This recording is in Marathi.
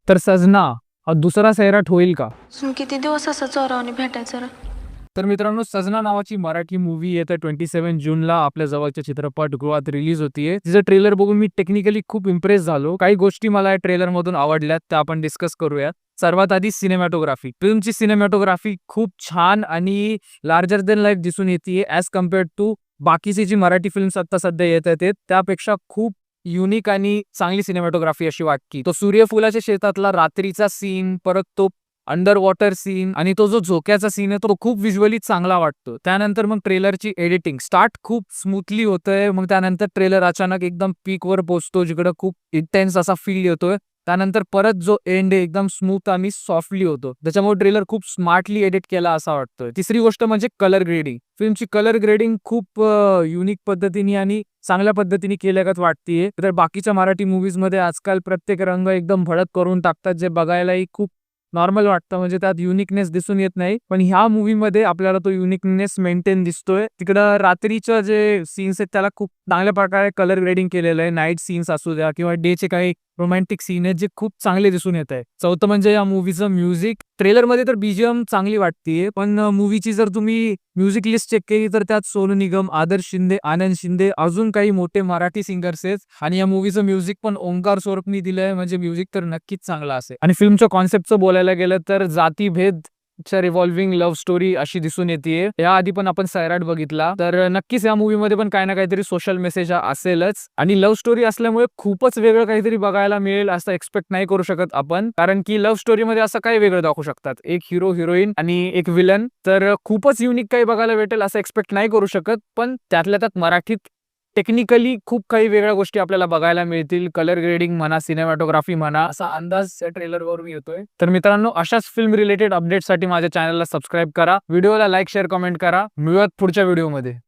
तर सजना हा दुसरा सैराट होईल का? अजून किती दिवस असं चोरावणी भेटायचं रे? तर मित्रांनो, सजना नावाची मराठी मूव्ही येत्या 27 जूनला आपल्या जवळच्या चित्रपटगृहात रिलीज होतीये. तिचं ट्रेलर बघून मी टेक्निकली खूप इम्प्रेस झालो. काही गोष्टी मला या ट्रेलर मधून आवडल्यात, त्या आपण डिस्कस करूयात. सर्वात आधी सिनेमॅटोग्राफी. फिल्मची सिनेमॅटोग्राफी खूप छान आणि लार्जर दॅन लाईफ दिसून येतीये ॲज कम्पेअर्ड टू बाकीची जी मराठी फिल्म्स आता सध्या येत आहेत त्यापेक्षा खूप युनिक आणि चांगली सिनेमॅटोग्राफी अशी वाटते. तो सूर्यफुलाच्या शेतातला रात्रीचा सीन, परत तो अंडर वॉटर सीन आणि तो जो झोक्याचा सीन आहे तो खूप व्हिज्युअली चांगला वाटतो. त्यानंतर मग ट्रेलरची एडिटिंग स्टार्ट खूप स्मूथली होतंय. मग त्यानंतर ट्रेलर अचानक एकदम पीकवर पोहोचतो, जिकडे खूप इंटेन्स असा फील येतोय. त्यानंतर परत जो एंड आहे एकदम स्मूथ आणि सॉफ्टली होतो. त्याच्यामुळे ट्रेलर खूप स्मार्टली एडिट केला असा वाटतोय. तिसरी गोष्ट म्हणजे कलर ग्रेडिंग. फिल्मची कलर ग्रेडिंग खूप युनिक पद्धतीने आणि चांगल्या पद्धतीने केल्यागत वाटतेय. तर बाकीच्या मराठी मूव्हीज मध्ये आजकाल प्रत्येक रंग एकदम भडक करून टाकतात, जे बघायलाही खूप नॉर्मल वाटतं, म्हणजे त्यात युनिकनेस दिसून येत नाही. पण ह्या मूव्हीमध्ये आपल्याला तो युनिकनेस मेंटेन दिसतोय. तिकडं रात्रीचं जे सीन्स आहेत त्याला खूप चांगल्या प्रकारे कलर ग्रेडिंग केलेलं आहे. नाईट सीन्स असू द्या किंवा डेचे काही रोमॅन्टिक सीन आहेत जे खूप चांगले दिसून येत आहे. चौथं म्हणजे या मूव्हीचं म्युझिक. ट्रेलरमध्ये तर बीजीएम चांगली वाटतेय, पण मूव्हीची जर तुम्ही म्युझिक लिस्ट चेक केली तर त्यात सोनू निगम, आदर्श शिंदे, आनंद शिंदे, अजून काही मोठे मराठी सिंगर्स आहेत. आणि या मूव्हीचं म्युझिक पण ओंकार स्वरूपनी दिलंय, म्हणजे म्युझिक तर नक्कीच चांगला असेल. आणि फिल्मच्या कॉन्सेप्टचं बोलायला गेलं तर जातीभेद च्या रिव्हॉल्विंग लव्ह स्टोरी अशी दिसून येते. याआधी पण आपण सैराट बघितला, तर नक्कीच या मूवी मध्ये पण काही ना काहीतरी सोशल मेसेज असेलच. आणि लव्ह स्टोरी असल्यामुळे खूपच वेगळं काहीतरी बघायला मिळेल असं एक्सपेक्ट नाही करू शकत आपण, कारण की लव्ह स्टोरी मध्ये असं काही वेगळं दाखवू शकतात, एक हिरो हिरोईन आणि एक विलन. तर खूपच युनिक काही बघायला भेटेल असं एक्सपेक्ट नाही करू शकत. पण त्यातल्या त्यात मराठीत टेक्निकली खूप काही वेगळ्या गोष्टी आपल्याला बघायला मिळतील. कलर ग्रेडिंग म्हणा, सिनेमॅटोग्राफी म्हणा, असा अंदाज या ट्रेलरवरून येतोय. तर मित्रांनो, अशाच फिल्म रिलेटेड अपडेटसाठी माझ्या चॅनलला सबस्क्राईब करा, व्हिडिओला लाईक शेअर कमेंट करा. मिळूयात पुढच्या व्हिडिओमध्ये.